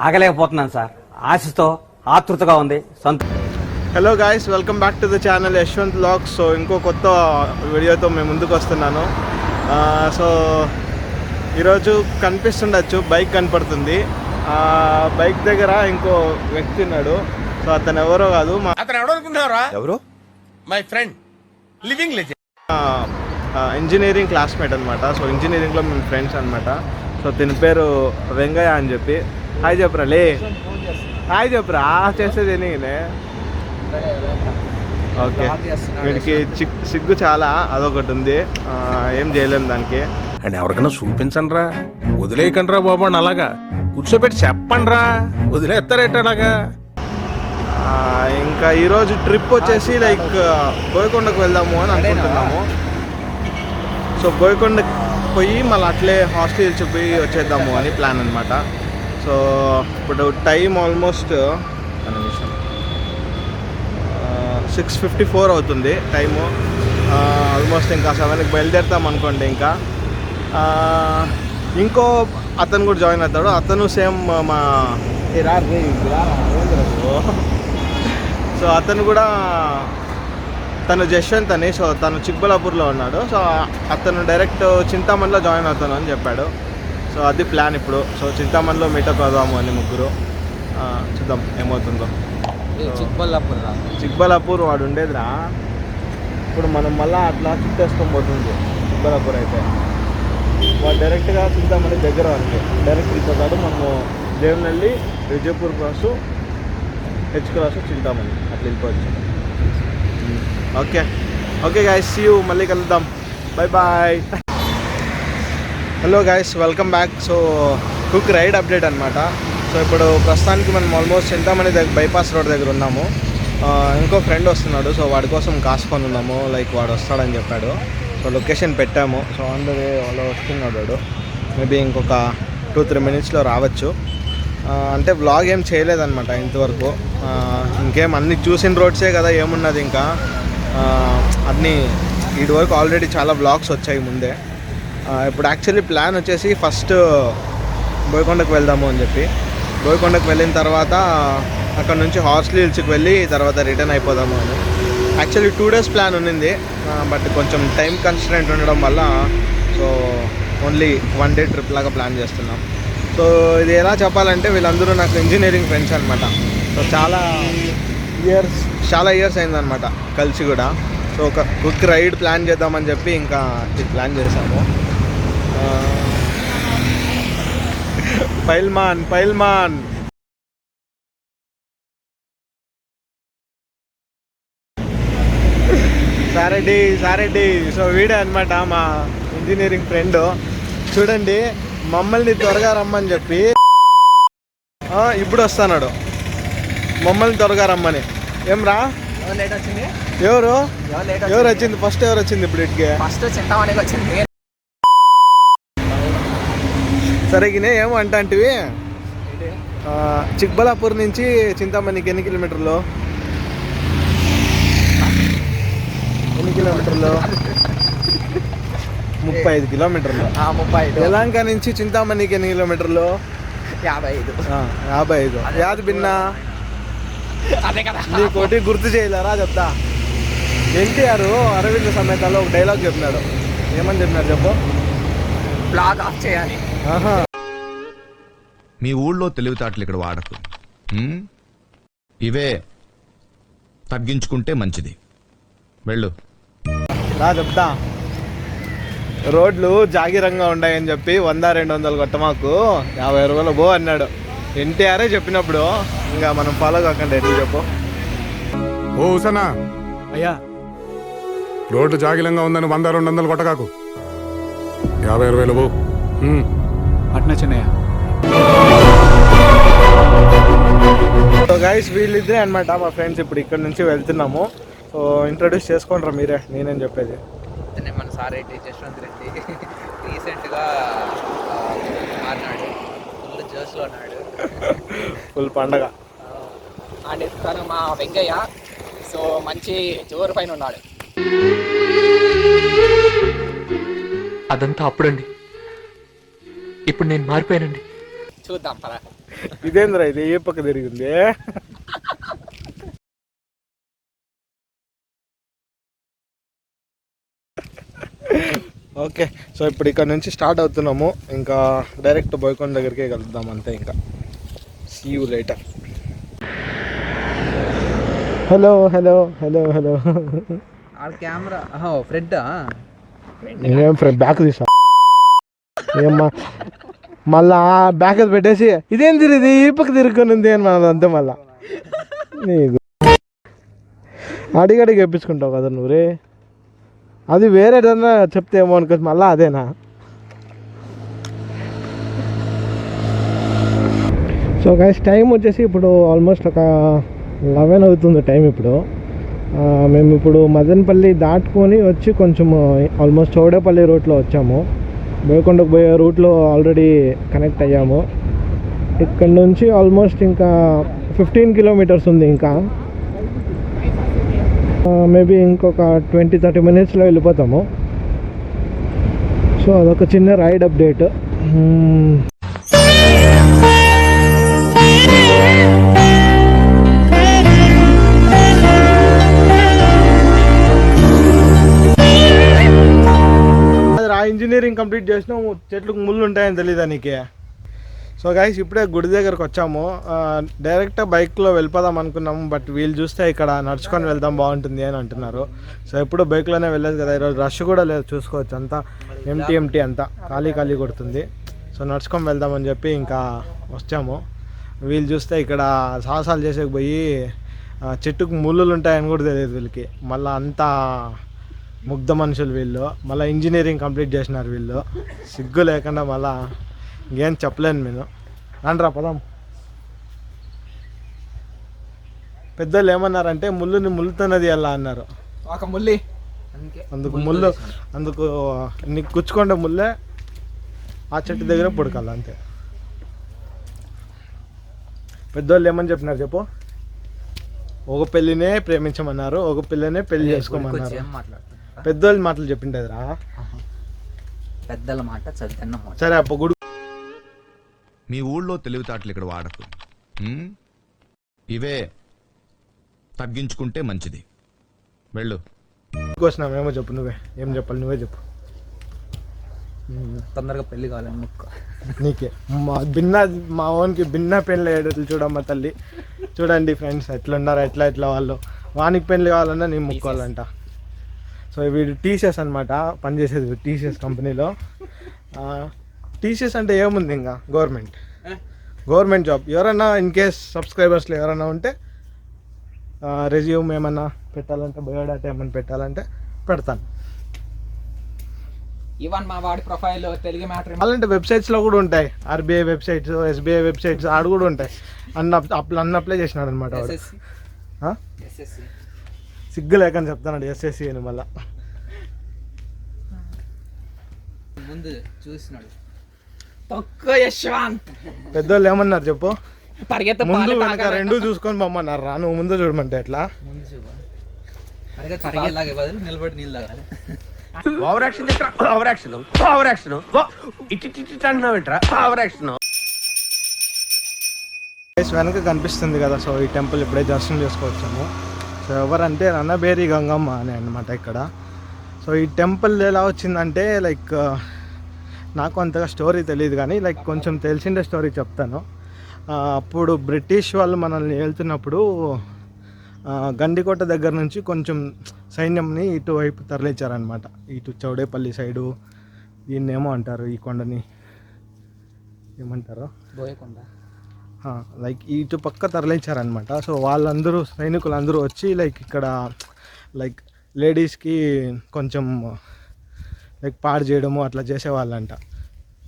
ఆగలేకపోతున్నాను sir. ఆశతో ఆతృతగా ఉంది. Hello guys, welcome back to the channel Yashwant vlogs. So ఇంకో కొత్త వీడియోతో మేము ముందుకు వస్తున్నాను. సో ఈరోజు కనిపిస్తుండొచ్చు, బైక్ కనపడుతుంది. బైక్ దగ్గర ఇంకో వ్యక్తి ఉన్నాడు. సో అతను ఎవరో కాదు, అతను ఎవరు అనుకుంటున్నారా? ఎవరు? My friend, living legend, engineering classmate అనమాట. సో ఇంజనీరింగ్లో మేము ఫ్రెండ్స్ అనమాట. సో దీని పేరు వెంగయ్య అని చెప్పి. హాయ్ చెప్పరా, లే హాయ్ చెప్పరా, చేసేది నేనే. ఓకే, వీడికి సిగ్గు చాలా, అదొకటి ఉంది, ఏం చేయలేము దానికి. అండ్ ఎవరికైనా చూపించండి రా, వదిలేయకండి రా బాబు అని అలాగా కూర్చోబెట్టి చెప్పండి రా, వదిలేస్తారేట అలాగా. ఇంకా ఈరోజు ట్రిప్ వచ్చేసి లైక్ బోయకొండకు వెళ్దాము అని అనుకుంటున్నాము. సో బోయకొండకు పోయి మళ్ళీ అట్లే హాస్టల్ పోయి వచ్చేద్దాము అని ప్లాన్ అనమాట. సో ఇప్పుడు టైం ఆల్మోస్ట్ 6:54 అవుతుంది టైము. ఆల్మోస్ట్ ఇంకా 7కి బయలుదేరుతాం అనుకోండి. ఇంకా ఇంకో అతను కూడా జాయిన్ అవుతాడు. అతను సేమ్ మా సో అతను కూడా తను జశ్వంత్ అని. సో తను చిక్బలాపూర్లో ఉన్నాడు. సో అతను డైరెక్ట్ చింతామణిలో జాయిన్ అవుతాను అని చెప్పాడు. సో అది ప్లాన్ ఇప్పుడు. సో చింతామణిలో మీటప్ అవుదాము అని ముగ్గురు. చూద్దాం ఏమవుతుందో. చిక్బలాపూర్ వాడు ఉండేదిరా. ఇప్పుడు మనం మళ్ళీ అట్లా చుట్టేసుకొని పోతుంది చిక్బలాపూర్. అయితే వాడు డైరెక్ట్గా చింతామణి దగ్గర వాడికి డైరెక్ట్ వెళ్ళిపోతాడు. మనము Devanahalli, Vijayapur cross, H cross, Chintamani అట్లా వెళ్ళిపోవచ్చు. Okay okay guys, see you, మళ్ళీ కలుద్దాం, bye bye. Hello guys, welcome back. So quick ride update అనమాట. సో ఇప్పుడు ప్రస్తుతానికి మనం ఆల్మోస్ట్ చింతామణి బైపాస్ రోడ్ దగ్గర ఉన్నాము. ఇంకో ఫ్రెండ్ వస్తున్నాడు. సో వాడి కోసం కాసుకొని ఉన్నాము. లైక్ వాడు వస్తాడని చెప్పాడు. సో లొకేషన్ పెట్టాము. సో ఆన్ ద వే వాళ్ళు వస్తున్నాడు వాడు. మేబీ ఇంకొక 2-3 మినిట్స్లో రావచ్చు. అంటే వ్లాగ్ ఏం చేయలేదన్నమాట ఇంతవరకు. ఇంకేం అన్నీ చూసిన రోడ్సే కదా, ఏమున్నది ఇంకా. అన్నీ వీటి వరకు ఆల్రెడీ చాలా వ్లాగ్స్ వచ్చాయి ముందే. ఇప్పుడు యాక్చువల్లీ ప్లాన్ వచ్చేసి ఫస్ట్ బోయకొండకు వెళ్దాము అని చెప్పి. బోయకొండకు వెళ్ళిన తర్వాత అక్కడ నుంచి హార్స్లీ హిల్స్కి వెళ్ళి తర్వాత రిటర్న్ అయిపోదాము అని. యాక్చువల్లీ 2 days ప్లాన్ ఉన్నింది. బట్ కొంచెం టైం కన్స్ట్రెంట్ ఉండడం వల్ల సో ఓన్లీ 1 day ట్రిప్ లాగా ప్లాన్ చేస్తున్నాం. సో ఇది ఎలా చెప్పాలంటే వీళ్ళందరూ నాకు ఇంజనీరింగ్ ఫ్రెండ్స్ అనమాట. సో చాలా ఇయర్స్ అయిందనమాట కలిసి కూడా. సో ఒక క్విక్ రైడ్ ప్లాన్ చేద్దామని చెప్పి ఇంకా ఇది ప్లాన్ చేసాము. పైల్మాన్ సారెడ్డి. సో వీడే అనమాట మా ఇంజనీరింగ్ ఫ్రెండ్. చూడండి, మమ్మల్ని త్వరగా రమ్మని చెప్పి ఇప్పుడు వస్తున్నాడు. మమ్మల్ని త్వరగా రమ్మని. ఏం రా, ఎవరు వచ్చింది ఫస్ట్? ఎవరు వచ్చింది ఇప్పుడు ఇటుకే? సరేగినే ఏమో అంటాంటివి. చిక్బలాపూర్ నుంచి చింతామణికి ఎన్ని కిలోమీటర్లు? 35 కిలోమీటర్లు. 35. యలంక నుంచి చింతామణికి ఎన్ని కిలోమీటర్లు? 55. యాది భిన్నా నీకోటి గుర్తు చేయలేరా? చెప్తా. ఎన్టీఆర్ అరవింద సమేతాలో ఒక డైలాగ్ చెప్పినాడు. ఏమని చెప్పినాడు చెప్పు? బ్లాగ్ ఆఫ్ చేయాలి. మీ ఊళ్ళో తెలివితేటలు ఇక్కడ వాడకు. ఇవే తగ్గించుకుంటే మంచిది. వెళ్ళు రా చెప్తా. రోడ్లు జాగిరంగా ఉన్నాయని చెప్పి 100-200 కొట్ట మాకు 50 రూపాయలు బో అన్నాడు. ఎన్టీఆరే చెప్పినప్పుడు ఇంకా మనం ఫాలో కాకుండా ఎట్లా చెప్పు? ఓ ఉసనా అయ్యా, రోడ్లు జాగిలంగా ఉందని 100-200 కొట్టకాకు. 50 బో అట్నా చిన్నయ్య. సో గైస్, వీళ్ళిద్దరే అనమాట మా ఫ్రెండ్స్. ఇప్పుడు ఇక్కడ నుంచి వెళ్తున్నాము. సో ఇంట్రొడ్యూస్ చేసుకుంటారా మీరే, నేనేం చెప్పేది. మన సారెడ్డి, జశ్వంత్ రెడ్డి రీసెంట్గా మారినాడు. ఫుల్ జోస్లో ఉన్నాడు, ఫుల్ పండగ. అండ్ తను మా వెంకయ్య. సో మంచి జోరు పైన ఉన్నాడు. అదంతా అప్పుడండి. ఇప్పుడు నేను మారిపోయానండి. చూద్దాం పద. ఇదేంద్రా ఇది ఏ పక్క తిరిగింది? ఓకే, సో ఇప్పుడు ఇక్కడ నుంచి స్టార్ట్ అవుతున్నాము. ఇంకా డైరెక్ట్ బోయకొండ దగ్గరికే కలుద్దాం అంతే. ఇంకా see you later. Hello hello hello hello. Camera front నేనేం ఫ్రెండ్ బ్యాక్ తీసా ఏమ్మా, మళ్ళా బ్యాక్ పెట్టేసి ఇదేం తిరిగి ఈ పక్క తిరుగుకొని ఉంది అని మనది అంతే. మళ్ళా నీకు అడిగడిగి ఎప్పించుకుంటావు కదా నువ్వు రే. అది వేరే ఏదన్నా చెప్తే ఏమో అనుకో, మళ్ళా అదేనా? సో గైస్ టైం వచ్చేసి ఇప్పుడు ఆల్మోస్ట్ ఒక 11 అవుతుంది టైం ఇప్పుడు. మేము ఇప్పుడు మదనపల్లి దాటుకొని వచ్చి కొంచెం ఆల్మోస్ట్ చౌడేపల్లి రూట్లో వచ్చాము. బోయకొండకు పోయే రూట్లో ఆల్రెడీ కనెక్ట్ అయ్యాము. ఇక్కడ నుంచి ఆల్మోస్ట్ ఇంకా 15 కిలోమీటర్స్ ఉంది. ఇంకా మేబీ ఇంకొక 20-30 మినిట్స్లో వెళ్ళిపోతాము. సో అదొక చిన్న రైడ్ అప్డేట్. ఇంజనీరింగ్ కంప్లీట్ చేసినాము, చెట్లకు ముళ్ళు ఉంటాయని తెలీదా నీకే? సో గైస్ ఇప్పుడే గుడి దగ్గరకు వచ్చాము. డైరెక్ట్ బైక్లో వెళ్ళిపోదాం అనుకున్నాము, బట్ వీళ్ళు చూస్తే ఇక్కడ నడుచుకొని వెళ్దాం బాగుంటుంది అని అంటున్నారు. సో ఎప్పుడు బైక్లోనే వెళ్ళలేదు కదా, ఈరోజు రష్ కూడా లేదు చూసుకోవచ్చు. అంతా ఎంటీ అంతా ఖాళీ కొడుతుంది. సో నడుచుకొని వెళ్దామని చెప్పి ఇంకా వచ్చాము. వీళ్ళు చూస్తే ఇక్కడ సాహసాలు చేసేకి పోయి చెట్టుకు ముళ్ళులు ఉంటాయని కూడా తెలియదు వీళ్ళకి. మళ్ళీ అంతా ముగ్ధ మనుషులు వీళ్ళు. మళ్ళీ ఇంజనీరింగ్ కంప్లీట్ చేసినారు వీళ్ళు. సిగ్గు లేకుండా మళ్ళీ ఇంకేం చెప్పలేను నేను. రండ్రా పదాం. పెద్దలు ఏమన్నారంటే ముళ్ళుతోనది ఎలా అన్నారు. ఒక ముల్లి అందుకు నీకు గుచ్చుకుంటే ముల్లే ఆ చెట్టు దగ్గర పుడకాలి అంతే. పెద్దోళ్ళు ఏమని చెప్పినారు చెప్పు? ఒక పెళ్ళినే ప్రేమించమన్నారు, ఒక పిల్లనే పెళ్లి చేసుకోమన్నారు. పెద్దోళ్ళ మాటలు చెప్పిండేదిరా. పెద్దల మాట చదివిన మాట. సరే అప్ప గుడి. మీ ఊళ్ళో తెలివితేటలు ఇక్కడ వాడకు. ఇవే తగ్గించుకుంటే మంచిది. వెళ్ళు. వచ్చినామేమో చెప్పు, నువ్వే ఏం చెప్పాలి, నువ్వే చెప్పు. తొందరగా పెళ్లి కావాలని ముక్క నీకే మా ఓన్కి భిన్న పెళ్ళి అయ్యేటట్లు చూడమ్మ తల్లి. చూడండి ఫ్రెండ్స్ ఎట్లున్నారు, ఎట్లా వాళ్ళు. వానికి పెళ్ళి కావాలన్నా నేను ముక్కోవాలంట. సో వీడు టీసీఎస్ అనమాట, పనిచేసేది టీసీఎస్ కంపెనీలో. టీసీఎస్ అంటే ఏముంది, ఇంకా గవర్నమెంట్ జాబ్. ఎవరన్నా ఇన్ కేస్ సబ్స్క్రైబర్స్లో ఎవరన్నా ఉంటే రెజ్యూమ్ ఏమన్నా పెట్టాలంటే, బయోడాటా ఏమన్నా పెట్టాలంటే పెడతాను. ఈవెన్ మా వాడి ప్రొఫైల్ తెలుగు మ్యాటర్ అలాంటి వెబ్సైట్స్లో కూడా ఉంటాయి. ఆర్బీఐ వెబ్సైట్స్, ఎస్బీఐ వెబ్సైట్స్ ఆడ కూడా ఉంటాయి. అన్న అప్లై చేసినాడు అనమాట వాడు. సిగ్గు లేకని చెప్తాడు ఎస్ఎస్సి అని. మళ్ళా ముందు చూసినాడు పెద్దోళ్ళు ఏమన్నారు చెప్పు? పరిగెత్త ముందు వెనక రెండు చూసుకొని పొమ్మన్నారు రా. నువ్వు ముందు చూడమంటే ఎట్లా? నిలబడి నీళ్ళు తాగాలి. Over action over action. వెనక కనిపిస్తుంది కదా, సో ఈ టెంపుల్ ఇప్పుడే దర్శనం చేసుకోవచ్చాము. సో ఎవరంటే రణబేరి గంగమ్మ అని అనమాట ఇక్కడ. సో ఈ టెంపుల్ ఎలా వచ్చిందంటే లైక్ నాకు అంతగా స్టోరీ తెలియదు, కానీ లైక్ కొంచెం తెలిసిండే స్టోరీ చెప్తాను. అప్పుడు బ్రిటిష్ వాళ్ళు మనల్ని వెళ్తున్నప్పుడు గండికోట దగ్గర నుంచి కొంచెం సైన్యంని ఇటువైపు తరలించారనమాట. ఇటు చౌడేపల్లి సైడు, దీన్నేమో అంటారు, ఈ కొండని ఏమంటారు, బోయకొండ. లైక్ ఇటు పక్క తరలించారనమాట. సో వాళ్ళందరూ సైనికులందరూ వచ్చి లైక్ ఇక్కడ లైక్ లేడీస్కి కొంచెం లైక్ పాడు చేయడము అట్లా చేసేవాళ్ళంట.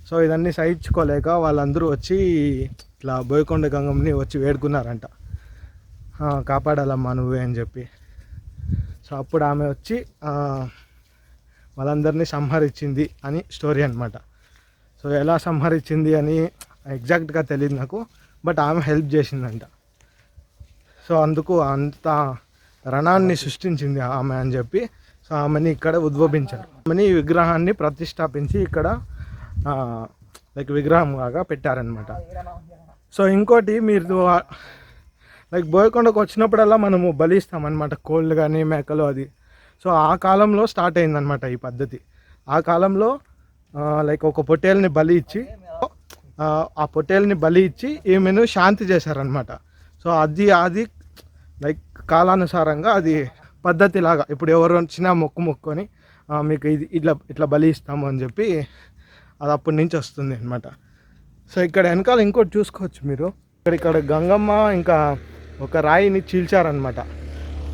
సో ఇదన్నీ సహించుకోలేక వాళ్ళందరూ వచ్చి ఇట్లా బోయకొండ గంగమ్మని వచ్చి వేడుకున్నారంట, కాపాడాలమ్మా నువ్వే అని చెప్పి. సో అప్పుడు ఆమె వచ్చి వాళ్ళందరినీ సంహరించింది అని స్టోరీ అనమాట. సో ఎలా సంహరించింది అని ఎగ్జాక్ట్గా తెలియదు నాకు, బట్ ఆమె హెల్ప్ చేసిందంట. సో అందుకు అంత రణాన్ని సృష్టించింది ఆమె అని చెప్పి సో ఆమెని ఇక్కడ ఉద్భవించారు. ఆమెని విగ్రహాన్ని ప్రతిష్టాపించి ఇక్కడ లైక్ విగ్రహం లాగా పెట్టారనమాట. సో ఇంకోటి మీరు లైక్ బోయకొండకు వచ్చినప్పుడల్లా మనము బలిస్తామన్నమాట, కోళ్ళు కానీ మేకలు అది. సో ఆ కాలంలో స్టార్ట్ అయిందనమాట ఈ పద్ధతి. ఆ కాలంలో లైక్ ఒక పొట్టేల్ని బలి ఇచ్చి ఆ పొట్టేల్ని బలి ఇచ్చి ఈమెను శాంతి చేశారనమాట. సో అది లైక్ కాలానుసారంగా అది పద్ధతి లాగా ఇప్పుడు ఎవరు వచ్చినా మొక్కుకొని మీకు ఇది ఇట్లా బలి ఇస్తాము అని చెప్పి అది అప్పటి నుంచి వస్తుంది అనమాట. సో ఇక్కడ వెనకాల ఇంకోటి చూసుకోవచ్చు మీరు, ఇక్కడ గంగమ్మ ఇంకా ఒక రాయిని చీల్చారనమాట.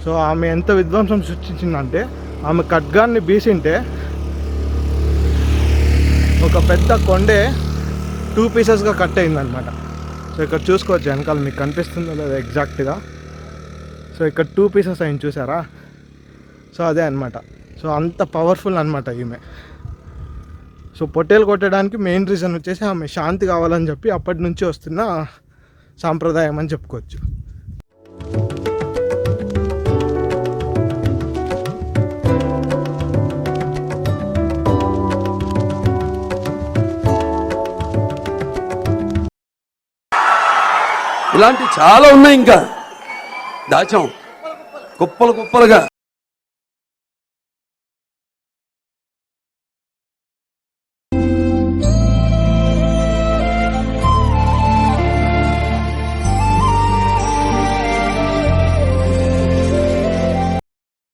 సో ఆమె ఎంత విధ్వంసం సృష్టించిందంటే ఆమె ఖడ్గాన్ని బీసింటే ఒక పెద్ద కొండే 2 పీసెస్గా కట్ అయిందనమాట. సో ఇక్కడ చూసుకోవచ్చు వెనకాల మీకు కనిపిస్తుందో లేదా ఎగ్జాక్ట్గా. సో ఇక్కడ 2 పీసెస్ అయింది చూసారా. సో అదే అనమాట. సో అంత పవర్ఫుల్ అనమాట ఈమె. సో పొట్టేలు కొట్టడానికి మెయిన్ రీజన్ వచ్చేసి ఆమె శాంతి కావాలని చెప్పి అప్పటి నుంచి వస్తున్న సాంప్రదాయం అని చెప్పుకోవచ్చు. ఇలాంటి చాలా ఉన్నాయి, ఇంకా దాచాం కుప్పలు కుప్పలుగా.